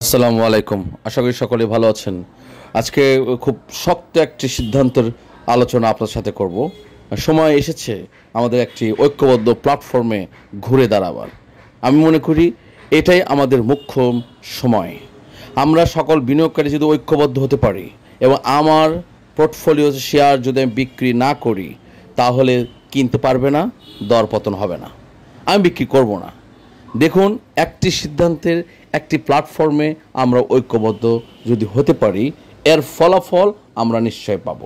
আসসালামু আলাইকুম। আশা করি সকলে ভালো আছেন। আজকে খুব শক্ত একটি সিদ্ধান্তের আলোচনা আপনার সাথে করব। সময় এসেছে আমাদের একটি ঐক্যবদ্ধ প্ল্যাটফর্মে ঘুরে দাঁড়াবার। আমি মনে করি এটাই আমাদের মুখ্য সময়। আমরা সকল বিনিয়োগকারী যদি ঐক্যবদ্ধ হতে পারি এবং আমার পোর্টফোলিও শেয়ার যদি আমি বিক্রি না করি, তাহলে কিনতে পারবে না, দরপতন হবে না। আমি বিক্রি করব না। দেখুন, একটি সিদ্ধান্তের একটি প্ল্যাটফর্মে আমরা ঐক্যবদ্ধ যদি হতে পারি, এর ফলাফল আমরা নিশ্চয় পাব।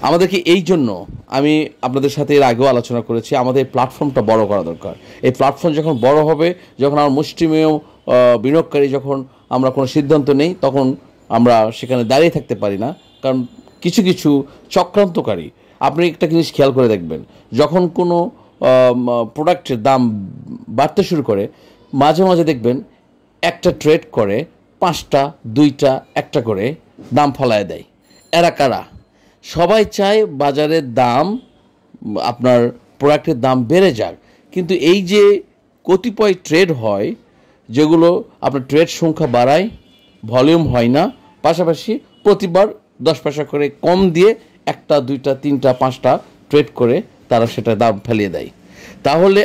আমাদেরকে এই জন্য আমি আপনাদের সাথে এর আগেও আলোচনা করেছি, আমাদের এই প্ল্যাটফর্মটা বড় করা দরকার। এই প্ল্যাটফর্ম যখন বড় হবে, যখন আমার মুষ্টিমেয় বিনিয়োগকারী যখন আমরা কোনো সিদ্ধান্ত নেই, তখন আমরা সেখানে দাঁড়িয়ে থাকতে পারি না। কারণ কিছু কিছু চক্রান্তকারী, আপনি একটা জিনিস খেয়াল করে দেখবেন, যখন কোনো প্রোডাক্টের দাম বাড়তে শুরু করে, মাঝে মাঝে দেখবেন একটা ট্রেড করে 5টা 2টা 1টা করে দাম ফলায় দেয়। এরা কারা? সবাই চায় বাজারের দাম, আপনার প্রোডাক্টের দাম বেড়ে যাক, কিন্তু এই যে কতিপয় ট্রেড হয় যেগুলো আপনার ট্রেড সংখ্যা বাড়ায়, ভলিউম হয় না, পাশাপাশি প্রতিবার 10 পয়সা করে কম দিয়ে 1টা 2টা 3টা 5টা ট্রেড করে তারা সেটা দাম ফেলিয়ে দেয়। তাহলে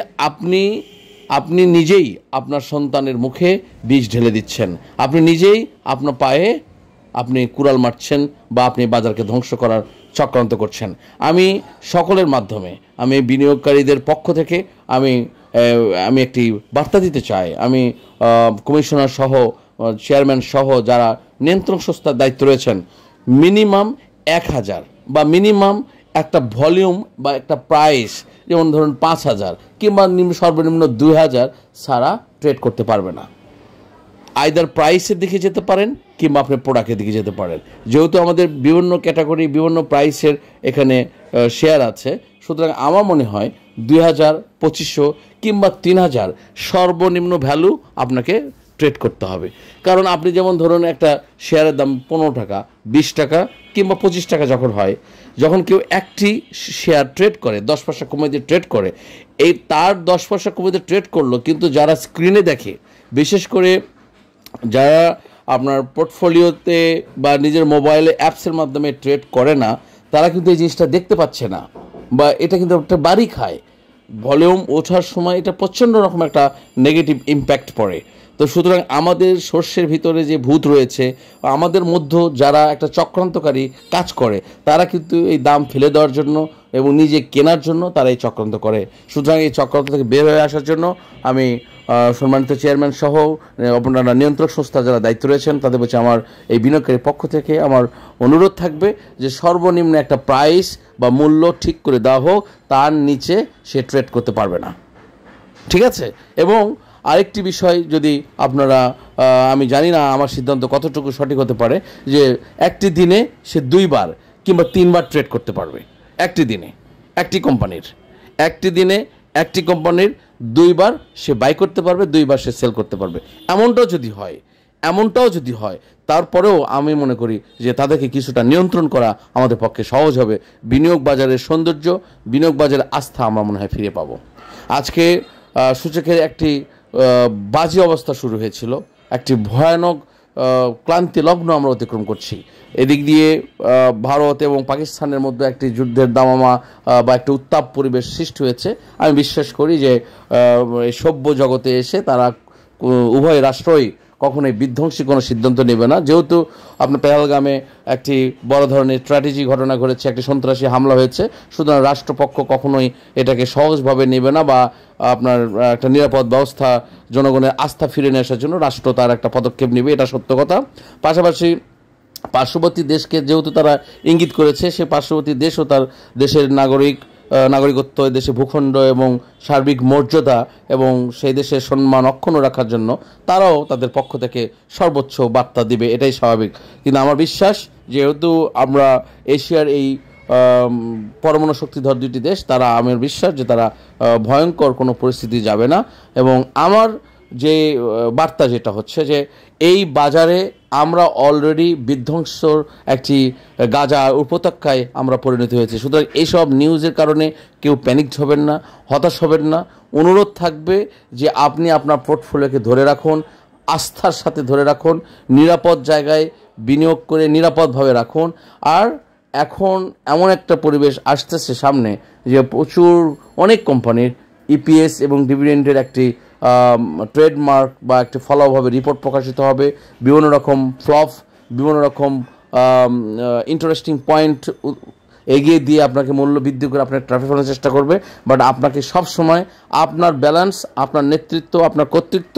আপনি নিজেই আপনার সন্তানের মুখে বিষ ঢেলে দিচ্ছেন, আপনি নিজেই আপনার পায়ে আপনি কুড়াল মারছেন, বা আপনি বাজারকে ধ্বংস করার চক্রান্ত করছেন। আমি সকলের মাধ্যমে, আমি বিনিয়োগকারীদের পক্ষ থেকে আমি একটি বার্তা দিতে চাই। আমি কমিশনার সহ, চেয়ারম্যান সহ যারা নিয়ন্ত্রণ সংস্থার দায়িত্ব রয়েছেন, মিনিমাম 1000 বা মিনিমাম একটা ভলিউম বা একটা প্রাইস, যেমন ধরুন 5000 কিংবা সর্বনিম্ন 2000 ছাড়া ট্রেড করতে পারবে না। আইদার প্রাইসের দিকে যেতে পারেন কিংবা আপনি প্রোডাক্টের দিকে যেতে পারেন। যেহেতু আমাদের বিভিন্ন ক্যাটাগরি, বিভিন্ন প্রাইসের এখানে শেয়ার আছে, সুতরাং আমার মনে হয় 2000, 2500 কিংবা 3000 সর্বনিম্ন ভ্যালু আপনাকে ট্রেড করতে হবে। কারণ আপনি যেমন ধরুন একটা শেয়ারের দাম 15 টাকা, 20 টাকা কিংবা 25 টাকা যখন হয়, যখন কেউ একটি শেয়ার ট্রেড করে 10 পয়সা কমিয়ে দিয়ে ট্রেড করে, এই তার 10 পয়সা কমিয়ে দিয়ে ট্রেড করলো, কিন্তু যারা স্ক্রিনে দেখে, বিশেষ করে যারা আপনার পোর্টফোলিওতে বা নিজের মোবাইলে অ্যাপসের মাধ্যমে ট্রেড করে না, তারা কিন্তু এই জিনিসটা দেখতে পাচ্ছে না, বা এটা কিন্তু একটা বাড়ি খায়। ভলিউম ওঠার সময় এটা প্রচণ্ড রকম একটা নেগেটিভ ইম্প্যাক্ট পড়ে। তো সুতরাং আমাদের শস্যের ভিতরে যে ভূত রয়েছে, আমাদের মধ্যে যারা একটা চক্রান্তকারী কাজ করে, তারা কিন্তু এই দাম ফেলে দেওয়ার জন্য এবং নিজে কেনার জন্য তারা এই চক্রান্ত করে। সুতরাং এই চক্রান্ত থেকে বের হয়ে আসার জন্য আমি সম্মানিত চেয়ারম্যান সহ আপনারা নিয়ন্ত্রক সংস্থা যারা দায়িত্ব রয়েছেন, তাদের বলছে আমার এই বিনিয়োগকারীর পক্ষ থেকে আমার অনুরোধ থাকবে যে সর্বনিম্ন একটা প্রাইস বা মূল্য ঠিক করে দেওয়া হোক, তার নিচে সে ট্রেড করতে পারবে না। ঠিক আছে? এবং আরেকটি বিষয়, যদি আপনারা, আমি জানি না আমার সিদ্ধান্ত কতটুকু সঠিক হতে পারে, যে একটি দিনে সে 2বার কিংবা 3বার ট্রেড করতে পারবে। একটি দিনে একটি দিনে একটি কোম্পানির 2বার সে বাই করতে পারবে, 2বার সে সেল করতে পারবে। এমনটাও যদি হয়, তারপরেও আমি মনে করি যে তাদেরকে কিছুটা নিয়ন্ত্রণ করা আমাদের পক্ষে সহজ হবে। বিনিয়োগ বাজারের সৌন্দর্য, বিনিয়োগ বাজারের আস্থা আমরা মনে হয় ফিরে পাবো। আজকে সূচকের একটি বাজে অবস্থা শুরু হয়েছিল, একটি ভয়ানক ক্লান্তি লগ্ন আমরা অতিক্রম করছি। এদিক দিয়ে ভারত এবং পাকিস্তানের মধ্যে একটি যুদ্ধের দামামা বা একটি উত্তাপ পরিবেশ সৃষ্টি হয়েছে। আমি বিশ্বাস করি যে এই সভ্য জগতে এসে তারা উভয় রাষ্ট্রই কখনোই বিধ্বংসী কোনো সিদ্ধান্ত নেবে না। যেহেতু আপনার পেহেলগামে একটি বড় ধরনের স্ট্র্যাটেজি ঘটনা ঘটেছে, একটি সন্ত্রাসী হামলা হয়েছে, সুতরাং রাষ্ট্রপক্ষ কখনোই এটাকে সহজভাবে নেবে না, বা আপনার একটা নিরাপদ ব্যবস্থা, জনগণের আস্থা ফিরে নিয়ে আসার জন্য রাষ্ট্র তার একটা পদক্ষেপ নেবে, এটা সত্য কথা। পাশাপাশি পার্শ্ববর্তী দেশকে যেহেতু তারা ইঙ্গিত করেছে, সে পার্শ্ববর্তী দেশও তার দেশের নাগরিকত্ব, দেশে ভূখণ্ড এবং সার্বিক মর্যাদা এবং সেই দেশের সম্মান অক্ষুণ্ণ রাখার জন্য তারাও তাদের পক্ষ থেকে সর্বোচ্চ বার্তা দিবে, এটাই স্বাভাবিক। কিন্তু আমার বিশ্বাস, যেহেতু আমরা এশিয়ার এই পরমাণু শক্তিধর দুটি দেশ, তারা, আমার বিশ্বাস যে তারা ভয়ঙ্কর কোনো পরিস্থিতি যাবে না। এবং আমার যে বার্তা যেটা হচ্ছে, যে এই বাজারে আমরা অলরেডি বিধ্বংসর একটি গাজা উপত্যকায় আমরা পরিণত হয়েছি। সুতরাং এইসব নিউজের কারণে কেউ প্যানিকড হবেন না, হতাশ হবেন না। অনুরোধ থাকবে যে আপনি আপনার পোর্টফোলিওকে ধরে রাখুন, আস্থার সাথে ধরে রাখুন, নিরাপদ জায়গায় বিনিয়োগ করে নিরাপদভাবে রাখুন। আর এখন এমন একটা পরিবেশ আসতেছে সামনে যে প্রচুর অনেক কোম্পানির ইপিএস এবং ডিভিডেন্ডের একটি ট্রেডমার্ক বা একটি ফলোভাবে রিপোর্ট প্রকাশিত হবে, বিভিন্ন রকম ফ্লপ, বিভিন্ন রকম ইন্টারেস্টিং পয়েন্ট এগিয়ে দিয়ে আপনাকে মূল্য বৃদ্ধি করে আপনার ট্রাফিক ফলানোর চেষ্টা করবে। বাট আপনাকে সবসময় আপনার ব্যালেন্স, আপনার নেতৃত্ব, আপনার কর্তৃত্ব,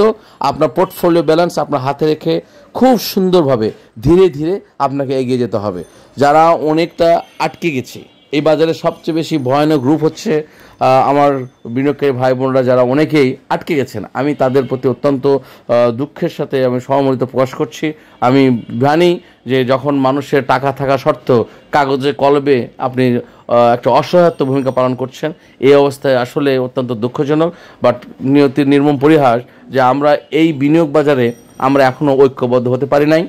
আপনার পোর্টফোলিও ব্যালেন্স আপনার হাতে রেখে খুব সুন্দরভাবে ধীরে ধীরে আপনাকে এগিয়ে যেতে হবে। যারা অনেকটা আটকে গেছে, এই বাজারে সবচেয়ে বেশি ভয়ানক গ্রুপ হচ্ছে আমার বিনিয়োগকারী ভাই বোনরা, যারা অনেকেই আটকে গেছেন। আমি তাদের প্রতি অত্যন্ত দুঃখের সাথে আমি সহমর্মিতা প্রকাশ করছি। আমি জানি যে যখন মানুষের টাকা থাকা সত্ত্বেও কাগজে কলমে আপনি একটা অসহায়ত্ব ভূমিকা পালন করছেন, এই অবস্থায় আসলে অত্যন্ত দুঃখজনক। বাট নিয়তির নির্মম পরিহাস যে আমরা এই বিনিয়োগ বাজারে আমরা এখনও ঐক্যবদ্ধ হতে পারি নাই।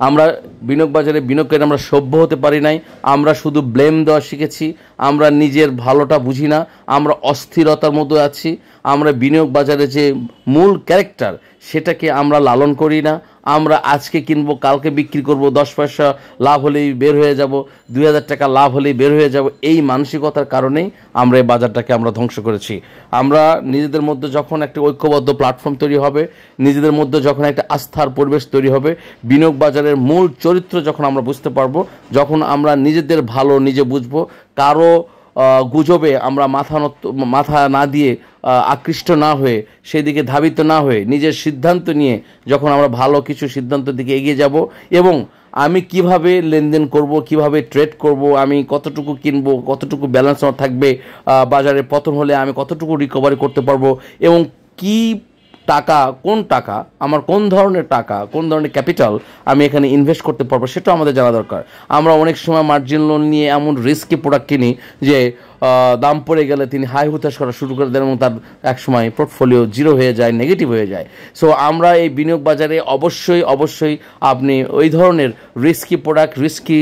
আমরা বিনিয়োগ বাজারে বিনিয়োগকারী আমরা সভ্য হতে পারি নাই। আমরা শুধু ব্লেম দেওয়া শিখেছি, আমরা নিজের ভালোটা বুঝি না, আমরা অস্থিরতার মধ্যে আছি। আমরা বিনিয়োগ বাজারে যে মূল ক্যারেক্টার সেটাকে আমরা লালন করি না। আমরা আজকে কিনবো, কালকে বিক্রি করব, 10 পয়সা লাভ হলেই বের হয়ে যাব, 2000 টাকা লাভ হলেই বের হয়ে যাব, এই মানসিকতার কারণেই আমরা এই বাজারটাকে আমরা ধ্বংস করেছি। আমরা নিজেদের মধ্যে যখন একটা ঐক্যবদ্ধ প্ল্যাটফর্ম তৈরি হবে, নিজেদের মধ্যে যখন একটা আস্থার পরিবেশ তৈরি হবে, বিনিয়োগ বাজারের মূল চরিত্র যখন আমরা বুঝতে পারবো, যখন আমরা নিজেদের ভালো নিজে বুঝবো, কারো গুজবে আমরা মাথা না দিয়ে আকৃষ্ট না হয়ে সেদিকে ধাবিত না হয়ে নিজের সিদ্ধান্ত নিয়ে যখন আমরা ভালো কিছু সিদ্ধান্তের দিকে এগিয়ে যাব, এবং আমি কিভাবে লেনদেন করব, কিভাবে ট্রেড করব, আমি কতটুকু কিনবো, কতটুকু ব্যালেন্স আমার থাকবে, বাজারে পতন হলে আমি কতটুকু রিকভারি করতে পারবো, এবং কি টাকা আমার কোন ধরনের টাকা, কোন ধরনের ক্যাপিটাল আমি এখানে ইনভেস্ট করতে পারবো, সেটাও আমাদের জানা দরকার। আমরা অনেক সময় মার্জিন লোন নিয়ে এমন রিস্কি প্রোডাক্ট কিনি যে দাম পড়ে গেলে তিনি হাই হুতাশ করা শুরু করে দেন এবং তার এক সময় পোর্টফোলিও জিরো হয়ে যায়, নেগেটিভ হয়ে যায়। সো আমরা এই বিনিয়োগ বাজারে অবশ্যই আপনি ওই ধরনের রিস্কি প্রোডাক্ট, রিস্কি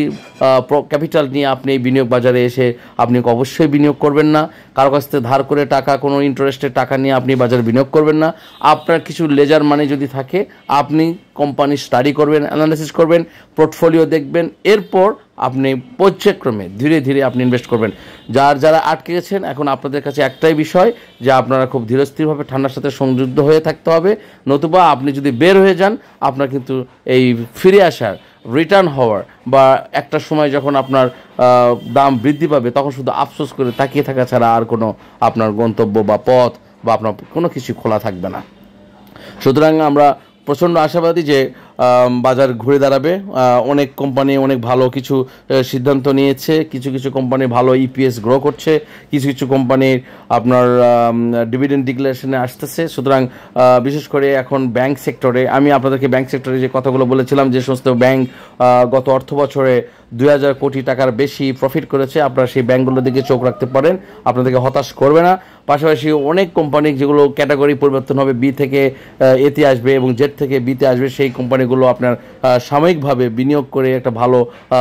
ক্যাপিটাল নিয়ে আপনি এই বিনিয়োগ বাজারে এসে আপনি অবশ্যই বিনিয়োগ করবেন না। কারো কাছ থেকে ধার করে টাকা, কোনো ইন্টারেস্টের টাকা নিয়ে আপনি বাজারে বিনিয়োগ করবেন না। আপনার কিছু লেজার মানি যদি থাকে, আপনি কোম্পানি স্টাডি করবেন, অ্যানালাইসিস করবেন, পোর্টফোলিও দেখবেন, এরপর আপনি পর্যায়ক্রমে ধীরে ধীরে আপনি ইনভেস্ট করবেন। যারা আটকে গেছেন, এখন আপনাদের কাছে একটাই বিষয় যে আপনারা খুব ধীরস্থিরভাবে ঠান্ডার সাথে সংযুক্ত হয়ে থাকতে হবে, নতুবা আপনি যদি বের হয়ে যান, আপনার কিন্তু এই ফিরে আসার, রিটার্ন হওয়ার বা একটা সময় যখন আপনার দাম বৃদ্ধি পাবে, তখন শুধু আফসোস করে তাকিয়ে থাকা ছাড়া আর কোনো আপনার গন্তব্য বা পথ বা আপনার কোনো কিছু খোলা থাকবে না। সুতরাং আমরা প্রচণ্ড আশাবাদী যে বাজার ঘুরে দাঁড়াবে। অনেক কোম্পানি অনেক ভালো কিছু সিদ্ধান্ত নিয়েছে, কিছু কোম্পানি ভালো ইপিএস গ্রো করছে, কিছু কোম্পানির আপনার ডিভিডেন্ড ডিক্লারেশনে আসতেছে। সুতরাং বিশেষ করে এখন ব্যাংক সেক্টরে, আমি আপনাদেরকে ব্যাংক সেক্টরে যে কথাগুলো বলেছিলাম, যে সমস্ত ব্যাংক গত অর্থ বছরে 2000 কোটি টাকার বেশি প্রফিট করেছে, আপনারা সেই ব্যাংকগুলোর দিকে চোখ রাখতে পারেন, আপনাদেরকে হতাশ করবে না। পাশাপাশি অনেক কোম্পানি যেগুলো ক্যাটাগরি পরিবর্তন হবে, বি থেকে এতে আসবে এবং জেড থেকে বিতে আসবে, সেই কোম্পানিগুলো আপনার সাময়িকভাবে বিনিয়োগ করে একটা ভালো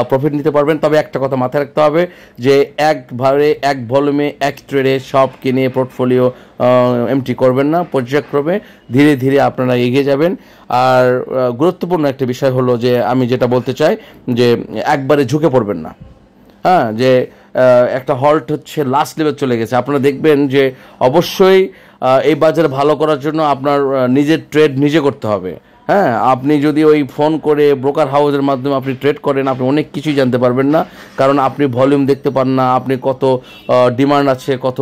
প্রফিট নিতে পারবেন। তবে একটা কথা মাথায় রাখতে হবে যে একবারে এক ভলিউমে এক ট্রেডে সব কিনে পোর্টফোলিও এমটি করবেন না, পর্যায়ক্রমে ধীরে ধীরে আপনারা এগিয়ে যাবেন। আর গুরুত্বপূর্ণ একটা বিষয় হলো যে আমি যেটা বলতে চাই যে একবারে ঝুঁকে পড়বেন না। হ্যাঁ, যে একটা হল্ট হচ্ছে, লাস্ট লেভেল চলে গেছে, আপনারা দেখবেন যে অবশ্যই এই বাজারে ভালো করার জন্য আপনার নিজের ট্রেড নিজে করতে হবে। হ্যাঁ, আপনি যদি ওই ফোন করে ব্রোকার হাউসের মাধ্যমে আপনি ট্রেড করেন, আপনি অনেক কিছুই জানতে পারবেন না, কারণ আপনি ভলিউম দেখতে পান না, আপনি কত ডিমান্ড আছে, কত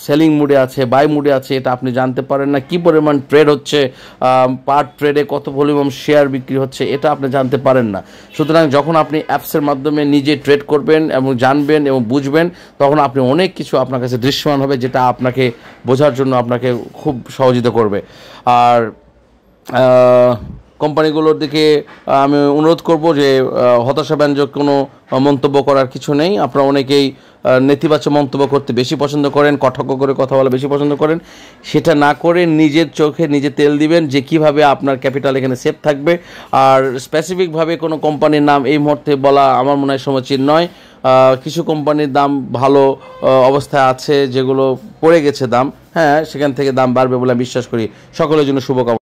সেলিং মুডে আছে, বাই মুডে আছে, এটা আপনি জানতে পারেন না। কী পরিমাণ ট্রেড হচ্ছে, পার ট্রেডে কত ভলিউম শেয়ার বিক্রি হচ্ছে, এটা আপনি জানতে পারেন না। সুতরাং যখন আপনি অ্যাপসের মাধ্যমে নিজে ট্রেড করবেন এবং জানবেন এবং বুঝবেন, তখন আপনি অনেক কিছু আপনার কাছে দৃশ্যমান হবে, যেটা আপনাকে বোঝার জন্য আপনাকে খুব সহযোগিতা করবে। আর কোম্পানিগুলোর দিকে আমি অনুরোধ করব যে হতাশাব্যঞ্জক কোনো মন্তব্য করার কিছু নেই। আপনারা অনেকেই নেতিবাচক মন্তব্য করতে বেশি পছন্দ করেন, কটাক্ষ করে কথা বলা বেশি পছন্দ করেন, সেটা না করে নিজের চোখে নিজে তেল দিবেন যে কিভাবে আপনার ক্যাপিটাল এখানে সেফ থাকবে। আর স্পেসিফিকভাবে কোনো কোম্পানির নাম এই মুহূর্তে বলা আমার মনে হয় সমীচীন নয়। কিছু কোম্পানির দাম ভালো অবস্থায় আছে, যেগুলো পড়ে গেছে দাম, হ্যাঁ সেখান থেকে দাম বাড়বে বলে আমি বিশ্বাস করি। সকলের জন্য শুভকামনা।